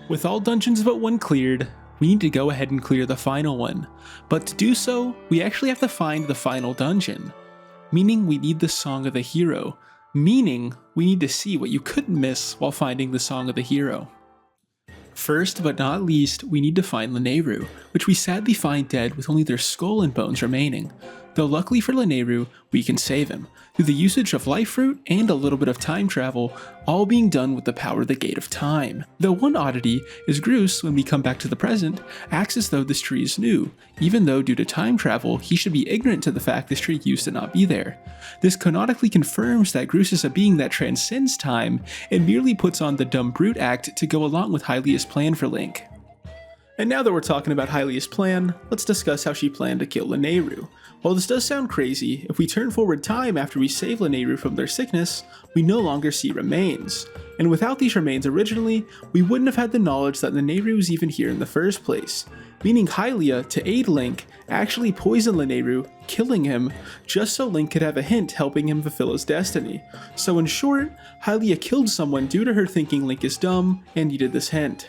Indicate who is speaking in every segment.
Speaker 1: With all dungeons but one cleared, we need to go ahead and clear the final one. But to do so, we actually have to find the final dungeon. Meaning we need the Song of the Hero. Meaning we need to see what you couldn't miss while finding the Song of the Hero. First but not least, we need to find Lanayru, which we sadly find dead with only their skull and bones remaining. Though luckily for Lanayru, we can save him, through the usage of Life Fruit and a little bit of time travel, all being done with the power of the Gate of Time. Though one oddity is Groose, when we come back to the present, acts as though this tree is new, even though due to time travel, he should be ignorant to the fact this tree used to not be there. This canonically confirms that Groose is a being that transcends time, and merely puts on the dumb brute act to go along with Hylia's plan for Link. And now that we're talking about Hylia's plan, let's discuss how she planned to kill Lanayru. While this does sound crazy, if we turn forward time after we save Lanayru from their sickness, we no longer see remains. And without these remains originally, we wouldn't have had the knowledge that Lanayru was even here in the first place. Meaning Hylia, to aid Link, actually poisoned Lanayru, killing him, just so Link could have a hint helping him fulfill his destiny. So in short, Hylia killed someone due to her thinking Link is dumb and needed this hint.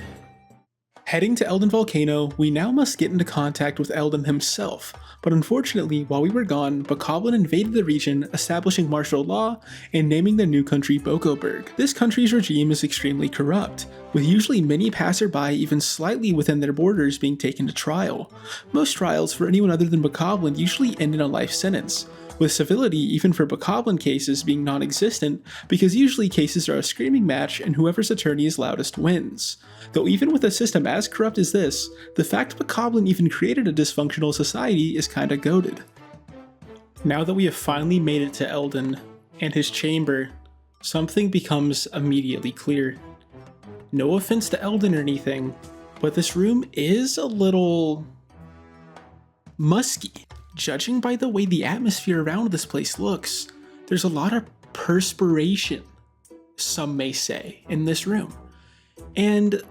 Speaker 1: Heading to Eldin Volcano, we now must get into contact with Eldin himself, but unfortunately, while we were gone, Bokoblin invaded the region, establishing martial law and naming the new country Bokoburg. This country's regime is extremely corrupt, with usually many passerby even slightly within their borders being taken to trial. Most trials for anyone other than Bokoblin usually end in a life sentence, with civility even for Bokoblin cases being non-existent because usually cases are a screaming match and whoever's attorney is loudest wins. Though even with a system as corrupt as this, the fact Bokoblin even created a dysfunctional society is kinda goated. Now that we have finally made it to Eldin and his chamber, something becomes immediately clear. No offense to Eldin or anything, but this room is a little musky. Judging by the way the atmosphere around this place looks, there's a lot of perspiration, some may say, in this room. And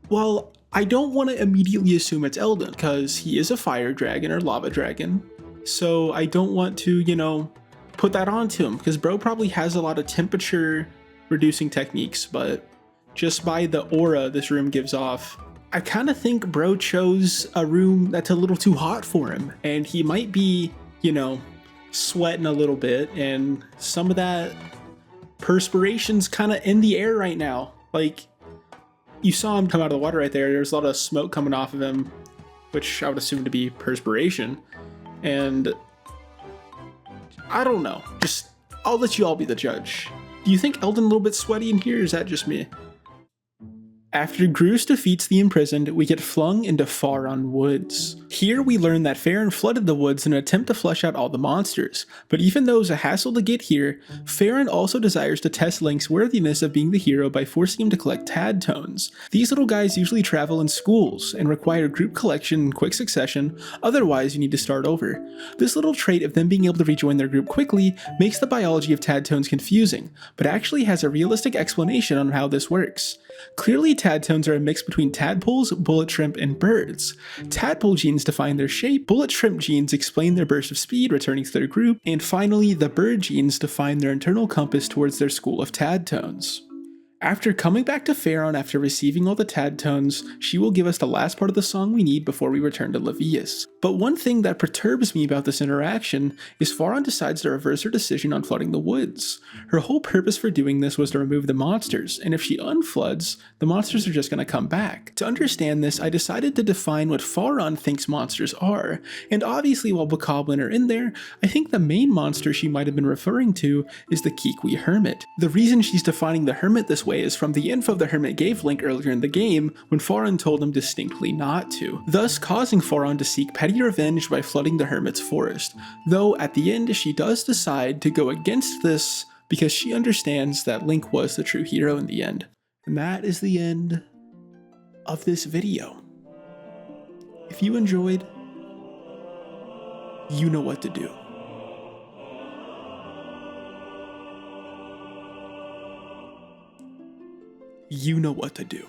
Speaker 1: while I don't want to immediately assume it's Eldin, because he is a fire dragon or lava dragon, so I don't want to, put that onto him, because bro probably has a lot of temperature reducing techniques, but just by the aura this room gives off, I kind of think bro chose a room that's a little too hot for him, and he might be, sweating a little bit, and some of that perspiration's kind of in the air right now. Like, you saw him come out of the water right there. There's a lot of smoke coming off of him, which I would assume to be perspiration, and I don't know. Just, I'll let you all be the judge. Do you think Eldin a little bit sweaty in here, or is that just me? After Groose defeats the imprisoned, we get flung into Faron Woods. Here we learn that Farron flooded the woods in an attempt to flush out all the monsters, but even though it was a hassle to get here, Farron also desires to test Link's worthiness of being the hero by forcing him to collect Tad Tones. These little guys usually travel in schools and require group collection in quick succession, otherwise you need to start over. This little trait of them being able to rejoin their group quickly makes the biology of Tad Tones confusing, but actually has a realistic explanation on how this works. Clearly, Tad Tones are a mix between tadpoles, bullet shrimp, and birds. Tadpole genes define their shape, bullet shrimp genes explain their burst of speed returning to their group, and finally, the bird genes define their internal compass towards their school of Tad Tones. After coming back to Farron after receiving all the Tad Tones, she will give us the last part of the song we need before we return to Levias. But one thing that perturbs me about this interaction is Farron decides to reverse her decision on flooding the woods. Her whole purpose for doing this was to remove the monsters, and if she unfloods, the monsters are just going to come back. To understand this, I decided to define what Farron thinks monsters are, and obviously while Bokoblin are in there, I think the main monster she might have been referring to is the Kikwi Hermit. The reason she's defining the Hermit this way is from the info the Hermit gave Link earlier in the game when Farron told him distinctly not to, thus causing Farron to seek petty revenge by flooding the Hermit's forest, though at the end she does decide to go against this because she understands that Link was the true hero in the end. And that is the end of this video. If you enjoyed, you know what to do. You know what to do.